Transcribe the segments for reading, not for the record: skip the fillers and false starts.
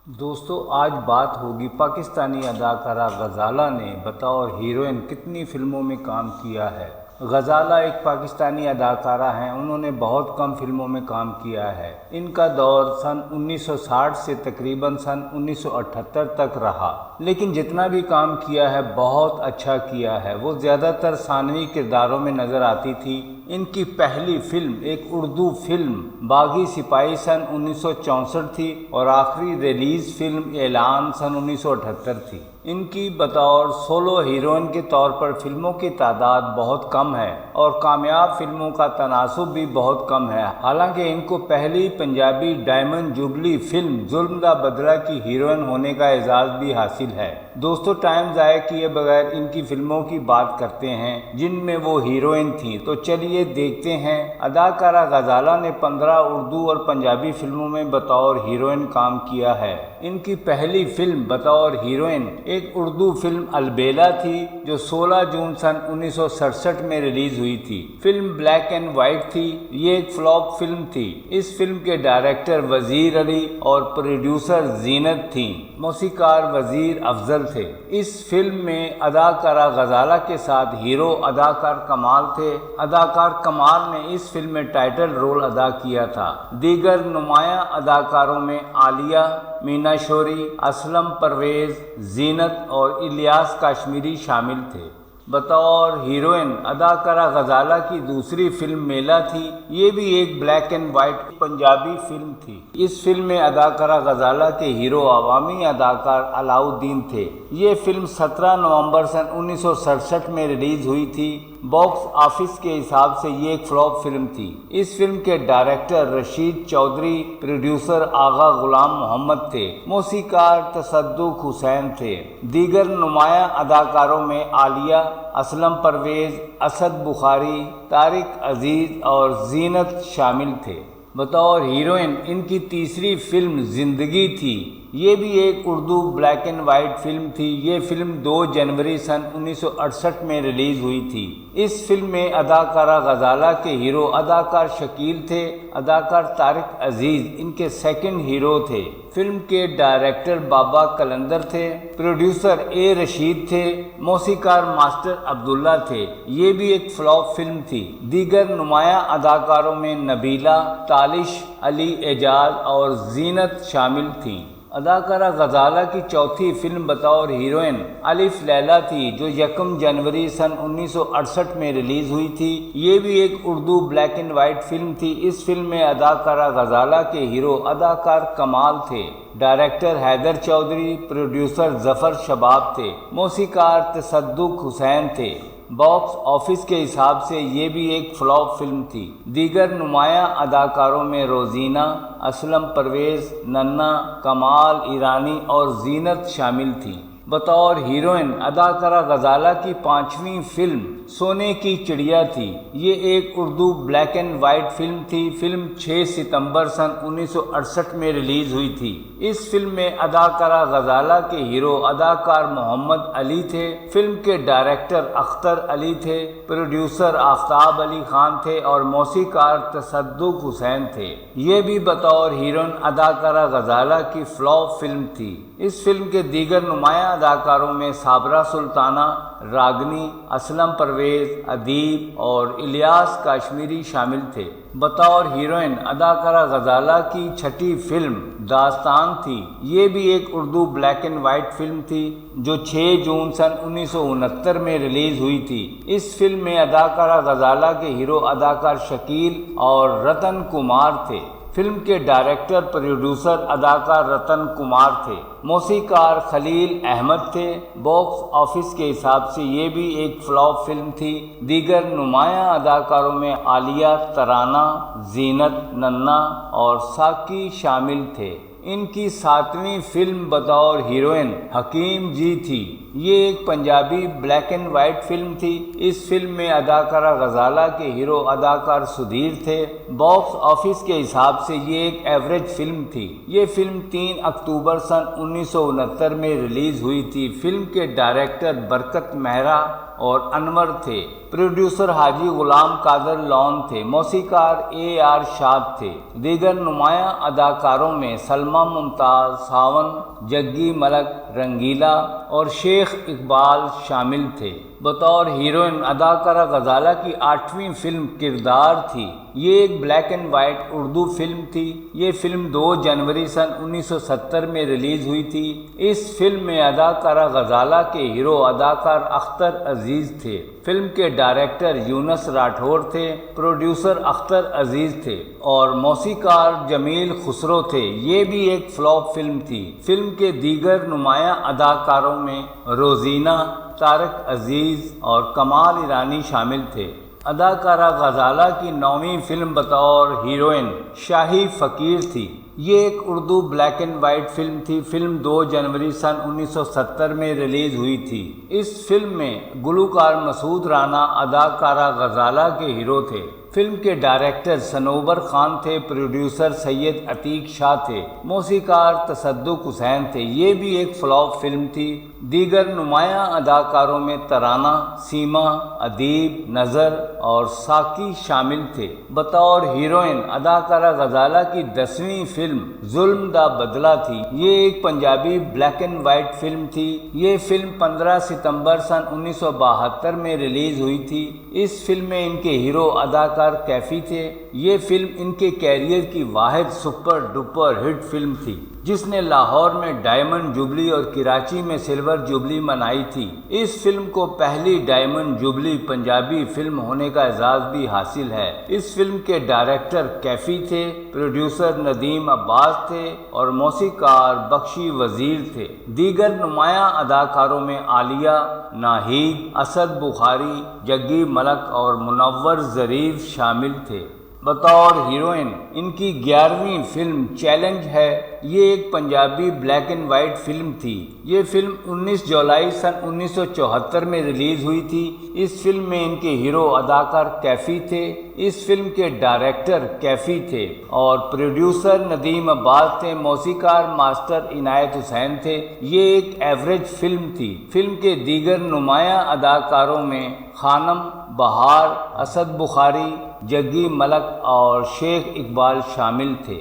دوستو آج بات ہوگی پاکستانی اداکارہ غزالہ نے بطور ہیروئن کتنی فلموں میں کام کیا ہے۔ غزالہ ایک پاکستانی اداکارہ ہیں، انہوں نے بہت کم فلموں میں کام کیا ہے۔ ان کا دور سن 1960 سے تقریباً سن 1978 تک رہا، لیکن جتنا بھی کام کیا ہے بہت اچھا کیا ہے۔ وہ زیادہ تر ثانوی کرداروں میں نظر آتی تھی۔ ان کی پہلی فلم ایک اردو فلم باغی سپاہی سن 1964 تھی اور آخری ریلیز فلم اعلان سن 1978 تھی۔ ان کی بطور سولو ہیروئن کے طور پر فلموں کی تعداد بہت کم ہے اور کامیاب فلموں کا تناسب بھی بہت کم ہے، حالانکہ ان کو پہلی پنجابی ڈائمنڈ جوبلی فلم ظلم دا بدلہ کی ہیروئن ہونے کا اعزاز بھی حاصل ہے۔ دوستو ٹائم ضائع کیے بغیر ان کی فلموں کی بات کرتے ہیں جن میں وہ ہیروئن تھیں، تو چلیے دیکھتے ہیں۔ اداکارہ غزالہ نے 15 اردو اور پنجابی فلموں میں بطور ہیروئن کام کیا ہے۔ ان کی پہلی فلم بطور ہیروئن ایک اردو فلم البیلا تھی جو 16 جون سن 1967 میں ریلیز ہوئی تھی۔ فلم بلیک اینڈ وائٹ تھی، یہ ایک فلاپ فلم تھی۔ اس فلم کے ڈائریکٹر وزیر علی اور پروڈیوسر زینت تھیں، موسیقار وزیر افضل تھے۔ اس فلم میں اداکارہ غزالہ کے ساتھ ہیرو اداکار کمال تھے۔ اداکار کمال نے اس فلم میں ٹائٹل رول ادا کیا تھا۔ دیگر نمایاں اداکاروں میں عالیہ، مینا شوری، اسلم پرویز، زینت اور الیاس کاشمیری شامل تھے۔ بطور ہیروئن اداکارہ غزالہ کی دوسری فلم میلا تھی، یہ بھی ایک black and white Punjabi film تھی۔ اس فلم میں اداکارہ غزالہ کے ہیرو عوامی اداکار علاؤالدین تھے۔ یہ فلم 17 نومبر سن 1967 میں ریلیز ہوئی تھی۔ باکس آفس کے حساب سے یہ ایک فلاپ فلم تھی۔ اس فلم کے ڈائریکٹر رشید چودھری، پروڈیوسر آغا غلام محمد تھے، موسیقار تصدق حسین تھے۔ دیگر نمایاں اداکاروں میں عالیہ، اسلم پرویز، اسد بخاری، طارق عزیز اور زینت شامل تھے۔ بطور ہیروئن ان کی تیسری فلم زندگی تھی، یہ بھی ایک Urdu black and white film تھی۔ یہ فلم 2 جنوری سن 1968 میں ریلیز ہوئی تھی۔ اس فلم میں اداکارہ غزالہ کے ہیرو اداکار شکیل تھے۔ اداکار طارق عزیز ان کے سیکنڈ ہیرو تھے۔ فلم کے ڈائریکٹر بابا کلندر تھے، پروڈیوسر اے رشید تھے، موسیقار ماسٹر عبداللہ تھے۔ یہ بھی ایک فلاپ فلم تھی۔ دیگر نمایاں اداکاروں میں نبیلہ، تالش، علی اعجاز اور زینت شامل تھیں۔ اداکارہ غزالہ کی چوتھی فلم بطور ہیروئن الف لیلا تھی جو 1 جنوری سن 1968 میں ریلیز ہوئی تھی۔ یہ بھی ایک Urdu black and white film تھی۔ اس فلم میں اداکارہ غزالہ کے ہیرو اداکار کمال تھے، ڈائریکٹر حیدر چودھری، پروڈیوسر ظفر شباب تھے، موسیقار تصدق حسین تھے۔ باکس آفس کے حساب سے یہ بھی ایک فلاپ فلم تھی۔ دیگر نمایاں اداکاروں میں روزینہ، اسلم پرویز، ننا، کمال ایرانی اور زینت شامل تھیں۔ بطور ہیروئن اداکارہ غزالہ کی 5ویں فلم سونے کی چڑیا تھی، یہ ایک Urdu black and white film تھی۔ فلم 6 ستمبر سن 1968 میں ریلیز ہوئی تھی۔ اس فلم میں اداکارہ غزالہ کے ہیرو اداکار محمد علی تھے، فلم کے ڈائریکٹر اختر علی تھے، پروڈیوسر آفتاب علی خان تھے اور موسیقار تصدق حسین تھے۔ یہ بھی بطور ہیروئن اداکارہ غزالہ کی فلاپ فلم تھی۔ اس فلم کے دیگر نمایاں اداکاروں میں صابرہ سلطانہ، راگنی، اسلم پرویز، ادیب اور الیاس کاشمیری شامل تھے۔ بطور ہیروئن اداکارہ غزالہ کی 6ٹھی فلم داستان تھی، یہ بھی ایک Urdu black and white film تھی جو 6 جون سن 1969 میں ریلیز ہوئی تھی۔ اس فلم میں اداکارہ غزالہ کے ہیرو اداکار شکیل اور رتن کمار تھے۔ فلم کے ڈائریکٹر پروڈیوسر اداکار رتن کمار تھے، موسیقار خلیل احمد تھے۔ باکس آفس کے حساب سے یہ بھی ایک فلاپ فلم تھی۔ دیگر نمایاں اداکاروں میں عالیہ، ترانہ، زینت، ننا اور ساکی شامل تھے۔ ان کی 7ویں فلم بطور ہیروئن حکیم جی تھی، یہ ایک Punjabi black and white film تھی۔ اس فلم میں اداکارہ غزالہ کے ہیرو اداکار سدھیر تھے۔ باکس آفس کے حساب سے یہ ایک ایوریج فلم تھی۔ یہ فلم 3 اکتوبر سن 1969 میں ریلیز ہوئی تھی۔ فلم کے ڈائریکٹر برکت مہرا اور انور تھے، پروڈیوسر حاجی غلام قادر لون تھے، موسیقار اے آر شاد تھے۔ دیگر نمایاں اداکاروں میں سلمان سلما ممتاز، ساون، جگی ملک، رنگیلا اور شیخ اقبال شامل تھے۔ بطور ہیروئن اداکارہ غزالہ کی 8ویں فلم کردار تھی۔ یہ ایک black and white Urdu film تھی۔ یہ فلم 2 جنوری سن 1970 میں ریلیز ہوئی تھی۔ اس فلم میں اداکارہ غزالہ کے ہیرو اداکار اختر عزیز تھے۔ فلم کے ڈائریکٹر یونس راٹھور تھے، پروڈیوسر اختر عزیز تھے اور موسیقار جمیل خسرو تھے۔ یہ بھی ایک فلاپ فلم تھی۔ فلم کے دیگر نمایاں اداکاروں میں روزینہ، طارق عزیز اور کمال ایرانی شامل تھے۔ اداکارہ غزالہ کی 9ویں فلم بطور ہیروئن شاہی فقیر تھی۔ یہ ایک Urdu black and white film تھی۔ فلم 2 جنوری سن 1970 میں ریلیز ہوئی تھی۔ اس فلم میں گلوکار مسعود رانا اداکارہ غزالہ کے ہیرو تھے۔ فلم کے ڈائریکٹر صنوبر خان تھے، پروڈیوسر سید عتیق شاہ تھے، موسیقار تصدق حسین تھے۔ یہ بھی ایک فلاپ فلم تھی۔ دیگر نمایاں اداکاروں میں ترانہ، سیما، ادیب، نظر اور ساقی شامل تھے۔ بطور ہیروئن اداکارہ غزالہ کی 10ویں فلم ظلم دا بدلہ تھی۔ یہ ایک Punjabi black and white film تھی۔ یہ فلم 15 ستمبر سن 1972 میں ریلیز ہوئی تھی۔ اس فلم میں ان کے ہیرو اداکار کیفی تھے۔ یہ فلم ان کے کیریئر کی واحد سپر ڈپر ہٹ فلم تھی، جس نے لاہور میں ڈائمنڈ جوبلی اور کراچی میں سلور جوبلی منائی تھی۔ اس فلم کو پہلی ڈائمنڈ جوبلی پنجابی فلم ہونے کا اعزاز بھی حاصل ہے۔ اس فلم کے ڈائریکٹر کیفی تھے، پروڈیوسر ندیم عباس تھے اور موسیقار بخشی وزیر تھے۔ دیگر نمایاں اداکاروں میں عالیہ، ناہید، اسد بخاری، جگی ملک اور منور ظریف شامل تھے۔ بطور ہیروئن ان کی 11ویں فلم چیلنج ہے۔ یہ ایک Punjabi black and white film تھی۔ یہ فلم 19 جولائی سن 1974 میں ریلیز ہوئی تھی۔ اس فلم میں ان کے ہیرو اداکار کیفی تھے۔ اس فلم کے ڈائریکٹر کیفی تھے اور پروڈیوسر ندیم عباس تھے، موسیقار ماسٹر عنایت حسین تھے۔ یہ ایک ایوریج فلم تھی۔ فلم کے دیگر نمایاں اداکاروں میں خانم، بہار، اسد بخاری، جگی ملک اور شیخ اقبال شامل تھے۔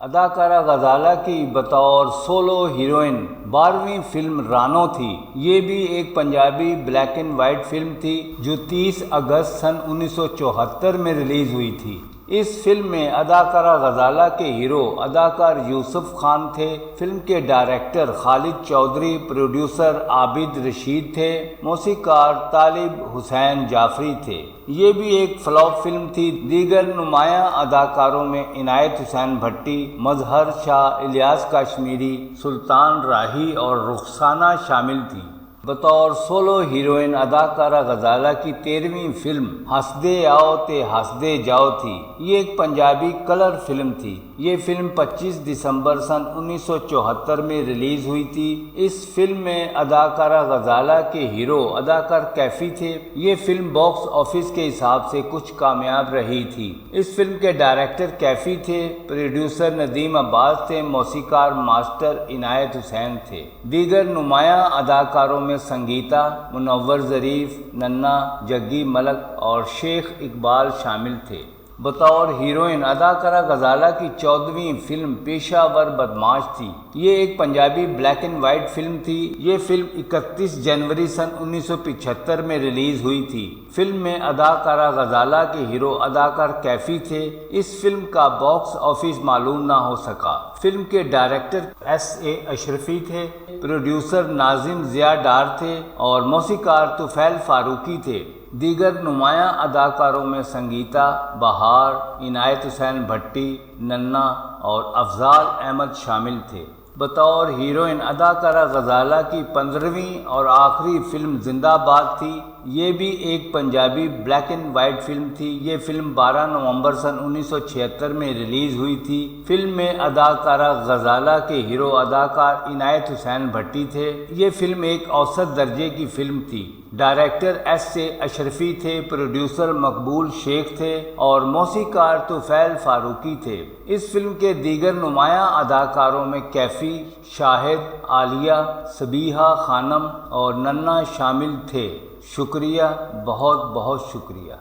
اداکارہ غزالہ کی بطور سولو ہیروئن 12ویں فلم رانو تھی۔ یہ بھی ایک Punjabi black and white film تھی جو 30 اگست سن 1974 میں ریلیز ہوئی تھی۔ اس فلم میں اداکارہ غزالہ کے ہیرو اداکار یوسف خان تھے۔ فلم کے ڈائریکٹر خالد چودھری، پروڈیوسر عابد رشید تھے، موسیقار طالب حسین جعفری تھے۔ یہ بھی ایک فلاپ فلم تھی۔ دیگر نمایاں اداکاروں میں عنایت حسین بھٹی، مظہر شاہ، الیاس کاشمیری، سلطان راہی اور رخسانہ شامل تھیں۔ بطور سولو ہیروئن اداکارہ غزالہ کی 13ویں فلم ہسدے آؤ تے ہسدے جاؤ تھی۔ یہ ایک پنجابی کلر فلم تھی۔ یہ فلم 25 دسمبر سن 1974 میں ریلیز ہوئی تھی۔ اس فلم میں اداکارہ غزالہ کے ہیرو اداکار کیفی تھے۔ یہ فلم باکس آفس کے حساب سے کچھ کامیاب رہی تھی۔ اس فلم کے ڈائریکٹر کیفی تھے، پروڈیوسر ندیم عباس تھے، موسیقار ماسٹر عنایت حسین تھے۔ دیگر نمایاں اداکاروں میں سنگیتا، منور ظریف، ننا، جگی ملک اور شیخ اقبال شامل تھے۔ بطور ہیروئن اداکارہ غزالہ کی 14ویں فلم پیشہ ور بدماش تھی۔ یہ ایک Punjabi black and white film تھی۔ یہ فلم 31 جنوری سن 1975 میں ریلیز ہوئی تھی۔ فلم میں اداکارہ غزالہ کے ہیرو اداکار کیفی تھے۔ اس فلم کا باکس آفس معلوم نہ ہو سکا۔ فلم کے ڈائریکٹر S.A. اشرفی تھے، پروڈیوسر ناظم ضیاء ڈار تھے اور موسیقار طفیل فاروقی تھے۔ دیگر نمایاں اداکاروں میں سنگیتا، بہار، عنایت حسین بھٹی، ننا اور افضال احمد شامل تھے۔ بطور ہیروئن اداکارہ غزالہ کی 15ویں اور آخری فلم زندہ باد تھی۔ یہ بھی ایک Punjabi black and white film تھی۔ یہ فلم 12 نومبر سن 1976 میں ریلیز ہوئی تھی۔ فلم میں اداکارہ غزالہ کے ہیرو اداکار عنایت حسین بھٹی تھے۔ یہ فلم ایک اوسط درجے کی فلم تھی۔ Director S.A. اشرفی تھے، پروڈیوسر مقبول شیخ تھے اور موسیقار طفیل فاروقی تھے۔ اس فلم کے دیگر نمایاں اداکاروں میں کیفی، شاہد، عالیہ، سبیحہ خانم اور ننا شامل تھے۔ شکریہ، بہت بہت شکریہ۔